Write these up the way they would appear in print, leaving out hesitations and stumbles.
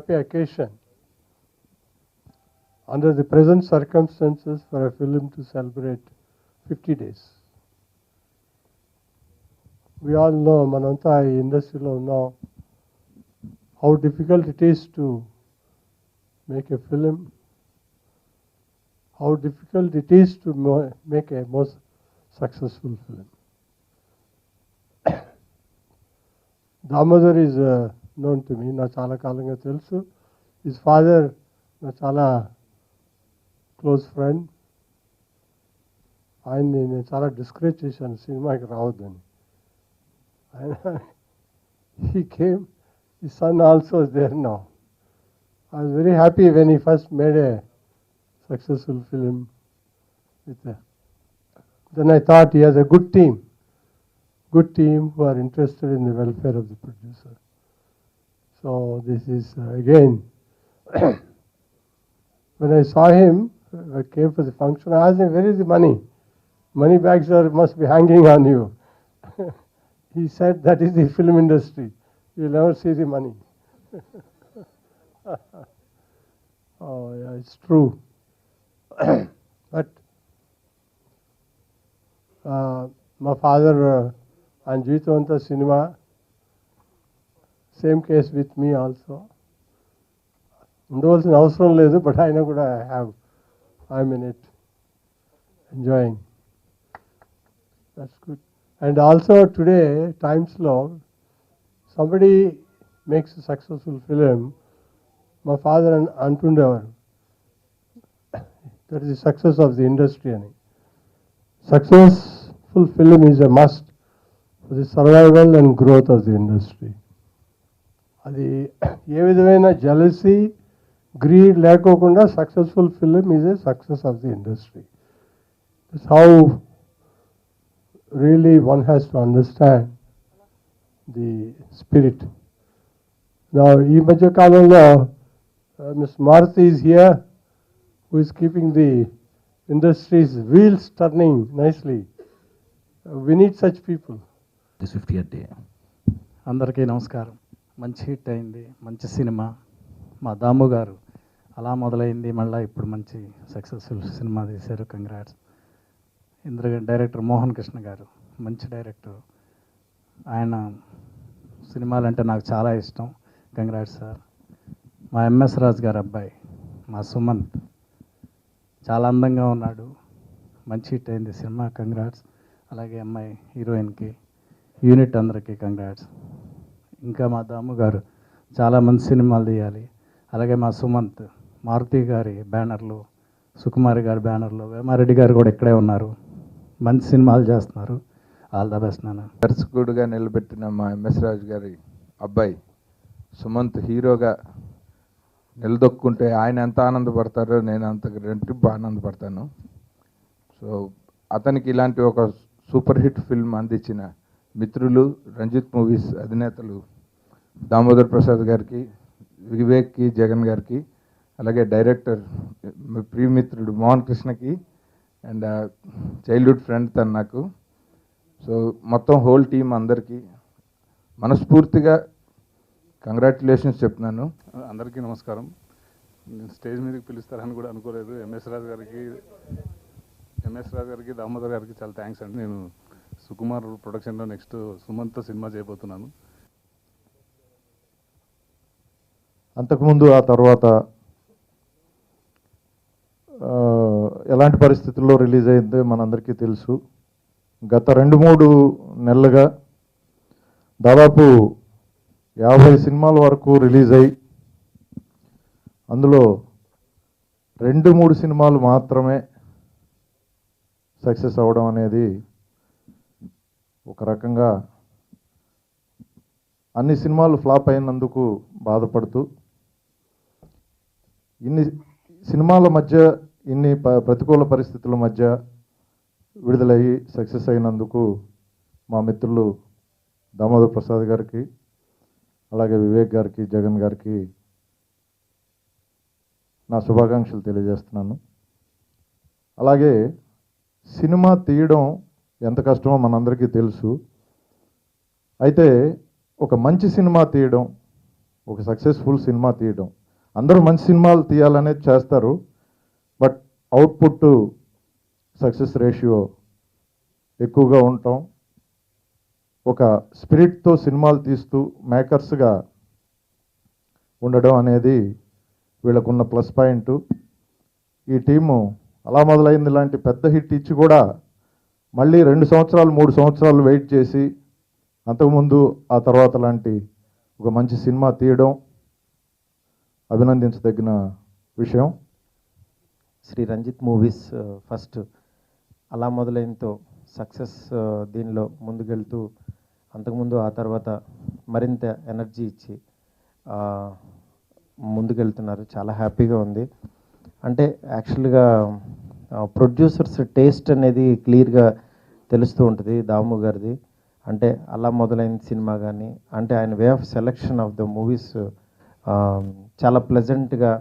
happy occasion under the present circumstances for a film to celebrate 50 days. We all know, mananta industry lo know how difficult it is to make a film, how difficult it is to make a most successful film. Damodar is known to me, na chala kalanga telusu. His father na chala close friend. ఆయన్ని నేను చాలా discourage చేశాను సినిమాకి రావద్దని. He came, his son also is there now. I was very happy when he first made a successful film. Then I thought he has a good team who are interested in the welfare of the producer. So this is again, when I saw him, I came for the function, I asked him, where is the money? Money bags must be hanging on you. He said, that is the film industry. You'll never see the money. Oh yeah, it's true. But my father and Jeetavanta cinema, same case with me also. ఉండవలసిన అవసరం లేదు, but అయినా కూడా I'm in it, enjoying. That's good. And also today, times law, somebody makes a successful film, my father antundevaru, that is the success of the industry ani. Successful film is a must for the survival and growth of the industry. అది ఏ విధమైన jealousy, greed లేకోకుండా successful film is a success of the industry. That's how really one has to understand the spirit. Now, ఈ మధ్య కాలంలో Ms. Maruti is here, who is keeping the industry's wheels turning nicely. We need such people. This 50th day. అందరికీ నమస్కారం. మంచి hit అయింది, మంచి cinema. మా దాము గారు అలా మొదలైంది, మళ్ళీ ఇప్పుడు మంచి సక్సెస్ఫుల్ సినిమా తీశారు. కంగ్రాట్స్. డైరెక్టర్ మోహన్ కృష్ణ గారు మంచి డైరెక్టర్. ఆయన సినిమాలంటే నాకు చాలా ఇష్టం. Congrats sir. మా ఎంఎస్ రాజు గారు అబ్బాయి మా సుమంత్ చాలా అందంగా ఉన్నాడు. మంచి హిట్ అయింది సినిమా. కంగ్రాట్స్. అలాగే అమ్మాయి హీరోయిన్కి, యూనిట్ అందరికీ కంగ్రాట్స్. ఇంకా మా దాము గారు చాలా మంచి సినిమాలు తీయాలి. అలాగే మా సుమంత్, మారుతి గారి బ్యానర్లు, సుకుమారి గారి బ్యానర్లు, వేమారెడ్డి గారు కూడా ఇక్కడే ఉన్నారు. మంచి సినిమాలు చేస్తున్నారు. ఆల్ ద బెస్ట్ నాన్న. దర్శకుడుగా నిలబెట్టిన మా ఎంఎస్ రాజు గారి అబ్బాయి సుమంత్ హీరోగా నిలదొక్కుంటే ఆయన ఎంత ఆనందపడతారో నేను అంత రెట్టింపు ఆనందపడతాను. సో అతనికి ఇలాంటి ఒక సూపర్ హిట్ ఫిల్మ్ అందించిన మిత్రులు, రంజిత్ మూవీస్ అధినేతలు దామోదర్ ప్రసాద్ గారికి, వివేక్కి, జగన్ గారికి, అలాగే డైరెక్టర్ ప్రియమిత్రుడు మోహన్ కృష్ణకి అండ్ చైల్డ్హుడ్ ఫ్రెండ్ తను నాకు. సో మొత్తం హోల్ టీం అందరికీ మనస్ఫూర్తిగా కంగ్రాచులేషన్స్ చెప్తున్నాను. అందరికీ నమస్కారం. నేను స్టేజ్ మీదకి పిలుస్తారని కూడా అనుకోలేదు. ఎంఎస్ రాజు గారికి దామోదర్ గారికి చాలా థ్యాంక్స్ అండి. నేను సుకుమార్ ప్రొడక్షన్లో నెక్స్ట్ సుమంత్ సినిమా చేయబోతున్నాను. అంతకుముందు ఆ తర్వాత ఎలాంటి పరిస్థితుల్లో రిలీజ్ అయిందో మనందరికీ తెలుసు. గత 2-3 నెలలుగా దాదాపు 50 సినిమాల వరకు రిలీజ్ అయ్యి అందులో 2-3 సినిమాలు మాత్రమే సక్సెస్ అవ్వడం అనేది ఒక రకంగా అన్ని సినిమాలు ఫ్లాప్ అయినందుకు బాధపడుతూ, ఇన్ని సినిమాల మధ్య, ఇన్ని ప్రతికూల పరిస్థితుల మధ్య విడుదలయ్యి సక్సెస్ అయినందుకు మా మిత్రులు దామోదర్ ప్రసాద్ గారికి, అలాగే వివేక్ గారికి, జగన్ గారికి నా శుభాకాంక్షలు తెలియజేస్తున్నాను. అలాగే సినిమా తీయడం ఎంత కష్టమో మనందరికీ తెలుసు. అయితే ఒక మంచి సినిమా తీయడం, ఒక సక్సెస్ఫుల్ సినిమా తీయడం అందరూ మంచి సినిమాలు తీయాలనేది చేస్తారు, బట్ అవుట్పుట్ సక్సెస్ రేషియో ఎక్కువగా ఉండటం, ఒక స్పిరిట్తో సినిమాలు తీస్తూ మేకర్స్గా ఉండడం అనేది వీళ్ళకున్న ప్లస్ పాయింట్. ఈ టీము అలా మొదలైంది లాంటి పెద్ద హిట్ ఇచ్చి కూడా మళ్ళీ 2 సంవత్సరాలు 3 సంవత్సరాలు వెయిట్ చేసి అంతకుముందు ఆ తర్వాత లాంటి ఒక మంచి సినిమా తీయడం అభినందించదగిన విషయం. శ్రీ రంజిత్ మూవీస్ ఫస్ట్ అలా మొదలైనతో సక్సెస్ దీనిలో ముందుకెళ్తూ అంతకుముందు ఆ తర్వాత మరింత ఎనర్జీ ఇచ్చి ముందుకెళ్తున్నారు. చాలా హ్యాపీగా ఉంది. అంటే యాక్చువల్గా ప్రొడ్యూసర్స్ టేస్ట్ అనేది క్లియర్గా తెలుస్తూ ఉంటుంది దాము గారిది. అంటే అలా మొదలైన సినిమా కానీ అంటే ఆయన way of selection of the movies చాలా ప్లెజెంట్గా,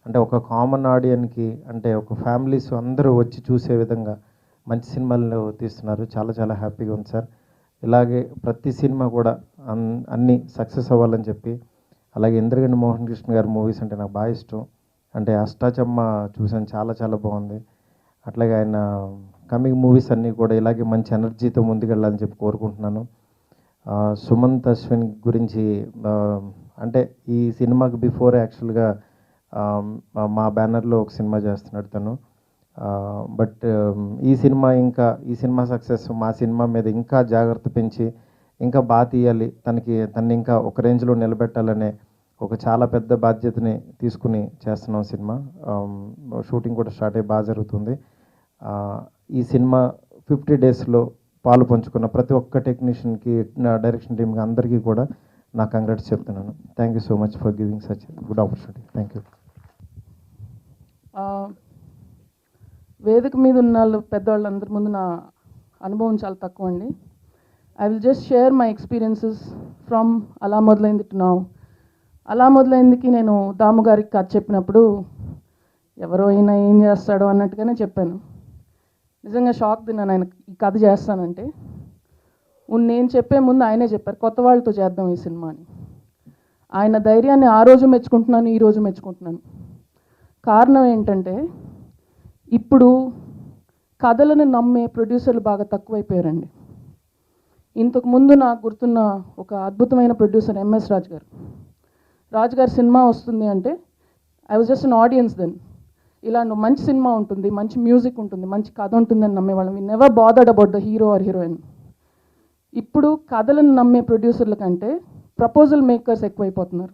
అంటే ఒక కామన్ ఆడియన్కి అంటే ఒక ఫ్యామిలీస్ అందరూ వచ్చి చూసే విధంగా మంచి సినిమాలు తీస్తున్నారు. చాలా చాలా హ్యాపీగా ఉంది సార్. ఇలాగే ప్రతి సినిమా కూడా అన్నీ సక్సెస్ అవ్వాలని చెప్పి, అలాగే ఇంద్రగండి మోహన్ కృష్ణ గారి మూవీస్ అంటే నాకు బాగా ఇష్టం. అంటే అష్టాచమ్మ చూసాను, చాలా చాలా బాగుంది. అట్లాగే ఆయన కమింగ్ మూవీస్ అన్నీ కూడా ఇలాగే మంచి ఎనర్జీతో ముందుకెళ్ళాలని చెప్పి కోరుకుంటున్నాను. సుమంత్ అశ్విన్ గురించి అంటే ఈ సినిమాకి బిఫోర్ యాక్చువల్గా మా బ్యానర్లో ఒక సినిమా చేస్తున్నాడు తను. బట్ ఈ సినిమా సక్సెస్ మా సినిమా మీద ఇంకా జాగ్రత్త పెంచి ఇంకా బాగా తీయాలి, తన్ని ఇంకా ఒక రేంజ్లో నిలబెట్టాలనే ఒక చాలా పెద్ద బాధ్యతని తీసుకుని చేస్తున్నాం సినిమా. షూటింగ్ కూడా స్టార్ట్ అయ్యి బాగా జరుగుతుంది. ఈ సినిమా 50 డేస్లో పాలు పంచుకున్న ప్రతి ఒక్క టెక్నీషియన్కి, డైరెక్షన్ టీమ్కి అందరికీ కూడా నా కంగ్రాట్స్ చెప్తున్నాను. Thank you so much for giving such good opportunity. Thank you. వేదిక మీద ఉన్న పెద్దవాళ్ళందరి ముందు నా అనుభవం చాలా తక్కువ అండి. I will just share my experiences from అలా మొదలైంది టు నౌ. అలా మొదలైందికి నేను దాము గారికి కథ చెప్పినప్పుడు ఎవరో అయినా ఏం చేస్తాడో అన్నట్టుగానే చెప్పాను. నిజంగా షాక్ తిన్నాను ఆయన ఈ కథ చేస్తానంటే. నేను చెప్పే ముందు ఆయనే చెప్పారు కొత్త వాళ్ళతో చేద్దాం ఈ సినిమాని. ఆయన ధైర్యాన్ని ఆ రోజు మెచ్చుకుంటున్నాను, ఈరోజు మెచ్చుకుంటున్నాను. కారణం ఏంటంటే ఇప్పుడు కథలను నమ్మే ప్రొడ్యూసర్లు బాగా తక్కువైపోయారండి. ఇంతకుముందు నాకు గుర్తున్న ఒక అద్భుతమైన ప్రొడ్యూసర్ ఎంఎస్ రాజు గారు. రాజు గారి సినిమా వస్తుంది అంటే I was just an audience then. ఇలా నువ్వు మంచి సినిమా ఉంటుంది, మంచి మ్యూజిక్ ఉంటుంది, మంచి కథ ఉంటుందని నమ్మేవాళ్ళం. We never bothered about the hero or heroine. ఇప్పుడు కథలను నమ్మే ప్రొడ్యూసర్ల కంటే ప్రపోజల్ మేకర్స్ ఎక్కువైపోతున్నారు.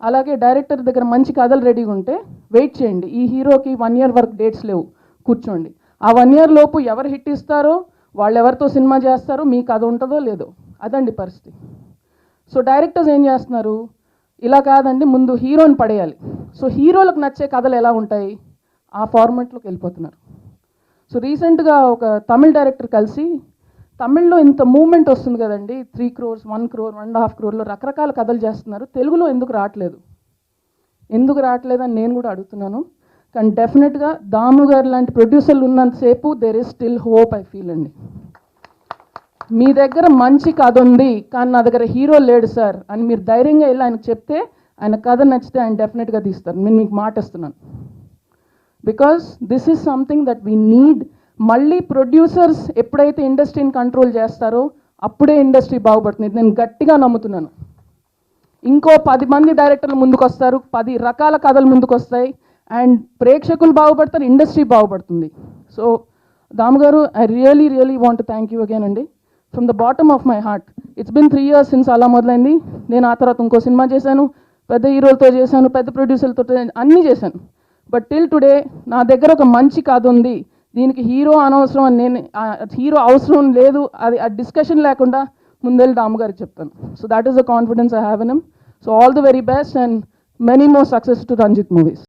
అలాగే డైరెక్టర్ దగ్గర మంచి కథలు రెడీగా ఉంటే వెయిట్ చేయండి, ఈ హీరోకి 1 year వరకు డేట్స్ లేవు, కూర్చోండి. ఆ 1 year లోపు ఎవరు హిట్ ఇస్తారో వాళ్ళు ఎవరితో సినిమా చేస్తారో మీ కథ ఉంటుందో లేదో, అదండి పరిస్థితి. సో డైరెక్టర్స్ ఏం చేస్తున్నారు, ఇలా కాదండి ముందు హీరోని పడేయాలి. సో హీరోలకు నచ్చే కథలు ఎలా ఉంటాయి, ఆ ఫార్మాట్లోకి వెళ్ళిపోతున్నారు. సో రీసెంట్గా ఒక తమిళ డైరెక్టర్ కలిసి, తమిళ్లో ఇంత మూవ్మెంట్ వస్తుంది కదండి, 3 crores 1 crore 1.5 crore రకరకాల కథలు చేస్తున్నారు, తెలుగులో ఎందుకు రావట్లేదని నేను కూడా అడుగుతున్నాను. కానీ డెఫినెట్గా దాము గారు లాంటి ప్రొడ్యూసర్లు ఉన్నంతసేపు there is still hope I feel అండి. మీ దగ్గర మంచి కథ ఉంది కానీ నా దగ్గర హీరో లేడు సార్ అని మీరు ధైర్యంగా వెళ్ళి ఆయనకు చెప్తే, ఆయన కథ నచ్చితే ఆయన డెఫినెట్గా తీస్తారు. నేను మీకు మాట ఇస్తున్నాను. Because this is something that we need. మళ్ళీ ప్రొడ్యూసర్స్ ఎప్పుడైతే ఇండస్ట్రీని కంట్రోల్ చేస్తారో అప్పుడే ఇండస్ట్రీ బాగుపడుతుంది. నేను గట్టిగా నమ్ముతున్నాను. ఇంకో 10 మంది డైరెక్టర్లు ముందుకు వస్తారు, 10 రకాల కథలు ముందుకు వస్తాయి, అండ్ ప్రేక్షకులు బాగుపడతారు, ఇండస్ట్రీ బాగుపడుతుంది. సో దాము గారు, I really want to thank you again అండి, from the bottom of my heart. It's been 3 years since అలా మొదలైంది. నేను ఆ తర్వాత ఇంకో సినిమా చేశాను, పెద్ద హీరోలతో చేశాను, పెద్ద ప్రొడ్యూసర్లతో అన్నీ చేశాను. బట్ టిల్ టుడే నా దగ్గర ఒక మంచి కథ ఉంది, దీనికి హీరో అనవసరం అని హీరో అవసరం లేదు, అది ఆ డిస్కషన్ లేకుండా ముందెళ్ళి దాము గారికి చెప్తాను. So that is the confidence I have in him. So all the very best and many more success to Ranjith movies.